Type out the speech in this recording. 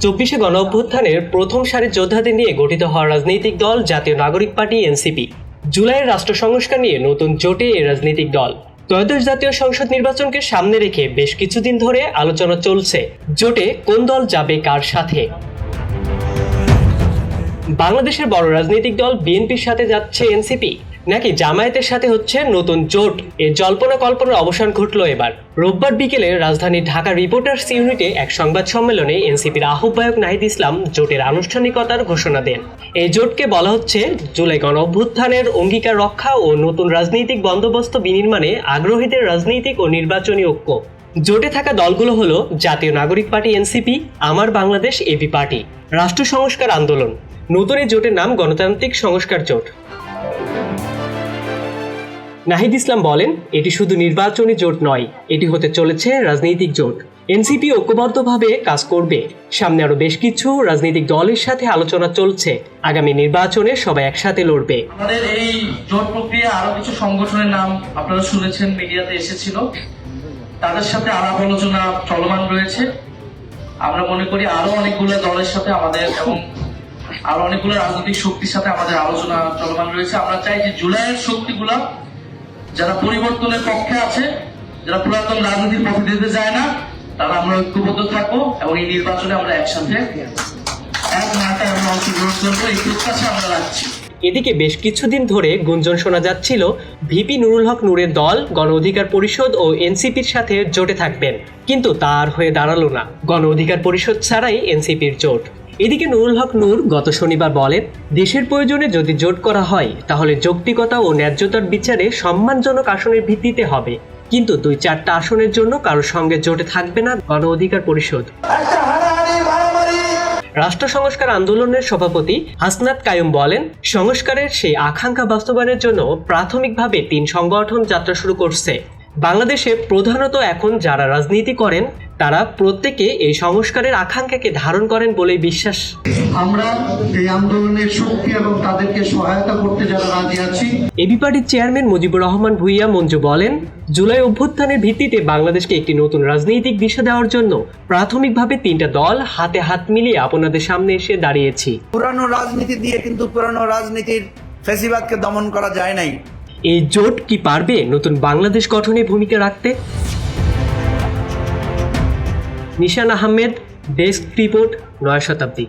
24শে গণঅভ্যুত্থানের প্রথম সারির যোদ্ধাদের নিয়ে গঠিত হওয়া রাজনৈতিক দল জাতীয় নাগরিক পার্টি এনসিপি। জুলাইয়ের রাষ্ট্র সংস্কার নিয়ে নতুন জোটে এই রাজনৈতিক দল। ত্রয়োদশ জাতীয় সংসদ নির্বাচনকে সামনে রেখে বেশ কিছুদিন ধরে আলোচনা চলছে জোটে কোন দল যাবে কার সাথে। বাংলাদেশের বড় রাজনৈতিক দল বিএনপির সাথে যাচ্ছে এনসিপি, নাকি জামায়াতের সাথে হচ্ছে নতুন জোট? এর জল্পনা কল্পনার অবসান ঘটল এবার। রোববার বিকেলে রাজধানী ঢাকা রিপোর্টার্স ইউনিটে এক সংবাদ সম্মেলনে এনসিপির আহ্বায়ক নাহিদ ইসলাম জোটের আনুষ্ঠানিকতার ঘোষণা দেন। এই জোটকে বলা হচ্ছে জুলাই গণঅভ্যুত্থানের অঙ্গীকার রক্ষা ও নতুন রাজনৈতিক বন্দোবস্ত বিনির্মাণে আগ্রহীদের রাজনৈতিক ও নির্বাচনী ঐক্য। জোটে থাকা দলগুলো হলো জাতীয় নাগরিক পার্টি এনসিপি, আমার বাংলাদেশ এবি পার্টি, রাষ্ট্র সংস্কার আন্দোলন। নতুন এই জোটের নাম গণতান্ত্রিক সংস্কার জোট। নাহিদ ইসলাম বলেন, এটি শুধু নির্বাচনী জোট নয়, এটি হতে চলেছে রাজনৈতিক জোট। এনসিপি ঐক্যবদ্ধভাবে কাজ করবে। সামনে আরো বেশ কিছু রাজনৈতিক দলের সাথে আলোচনা চলছে। আগামী নির্বাচনে সবাই একসাথে লড়বে। আমাদের এই জোট প্রক্রিয়া আরো কিছু সংগঠনের নাম আপনারা শুনেছেন, মিডিয়াতে এসেছিল, তাদের সাথে আলাপ আলোচনা চলমান রয়েছে। আমরা মনে করি আরো অনেকগুলো দলের সাথে আমাদের এবং আরো অনেকগুলো রাজনৈতিক শক্তির সাথে আমাদের আলোচনা চলমান রয়েছে। আমরা চাই যে জুলাইয়ের শক্তিগুলা যারা পরিবর্তনের পক্ষে আছে, যারা পুরাতন রাজনীতির পথে যেতে চায় না, তারা আমরা ঐক্যবদ্ধ থাকবো এবং এই নির্বাচনে আমরা একসাথে এক মাথায় আমরা অংশগ্রহণ করবো, এই প্রত্যাশা আমরা রাখছি। এদিকে বেশ কিছুদিন ধরে গুঞ্জন শোনা যাচ্ছিল ভিপি নুরুল হক নূরের দল গণ অধিকার পরিষদ ও এনসিপির সাথে জোটে থাকবেন, কিন্তু তার হয়ে দাঁড়ালো না। গণ অধিকার পরিষদ ছাড়াই এনসিপির জোট। এদিকে নুরুল হক নূর গত শনিবার বলেন, দেশের প্রয়োজনে যদি জোট করা হয় তাহলে যৌক্তিকতা ও ন্যায্যতার বিচারে সম্মানজনক আসনের ভিত্তিতে হবে, কিন্তু 2-4টা আসনের জন্য কারোর সঙ্গে জোটে থাকবে না গণ অধিকার পরিষদ। রাষ্ট্র সংস্কার আন্দোলনের সভাপতি হাসনাত কায়ুম বলেন, সংস্কারের সেই আকাঙ্ক্ষা বাস্তবায়নের জন্য প্রাথমিকভাবে 3 সংগঠন যাত্রা শুরু করছে। বাংলাদেশে প্রধানত এখন যারা রাজনীতি করেন তারা প্রত্যেকে এই সংস্কারের আকাঙ্ক্ষাকে ধারণ করেন বলেই বিশ্বাস। আমরা এই আন্দোলনের শক্তি এবং তাদেরকে সহায়তা করতে যারা রাজি আছি। এবি পার্টির চেয়ারম্যান মুজিবুর রহমান ভূঁইয়া মঞ্জু বলেন, জুলাই অভ্যুত্থানের ভিত্তিতে বাংলাদেশকে একটি নতুন রাজনৈতিক দিশা দেওয়ার জন্য প্রাথমিকভাবে 3টা দল হাতে হাত মিলিয়ে আপনাদের সামনে এসে দাঁড়িয়েছি। পুরানো রাজনীতি দিয়ে কিন্তু পুরানো রাজনীতির ফ্যাসিবাদকে দমন করা যায় নাই। এই জোট কি পারবে নতুন বাংলাদেশ গঠনে ভূমিকা রাখতে? নিশান আহমেদ, ডেস্ক রিপোর্ট, নয়া শতাব্দী।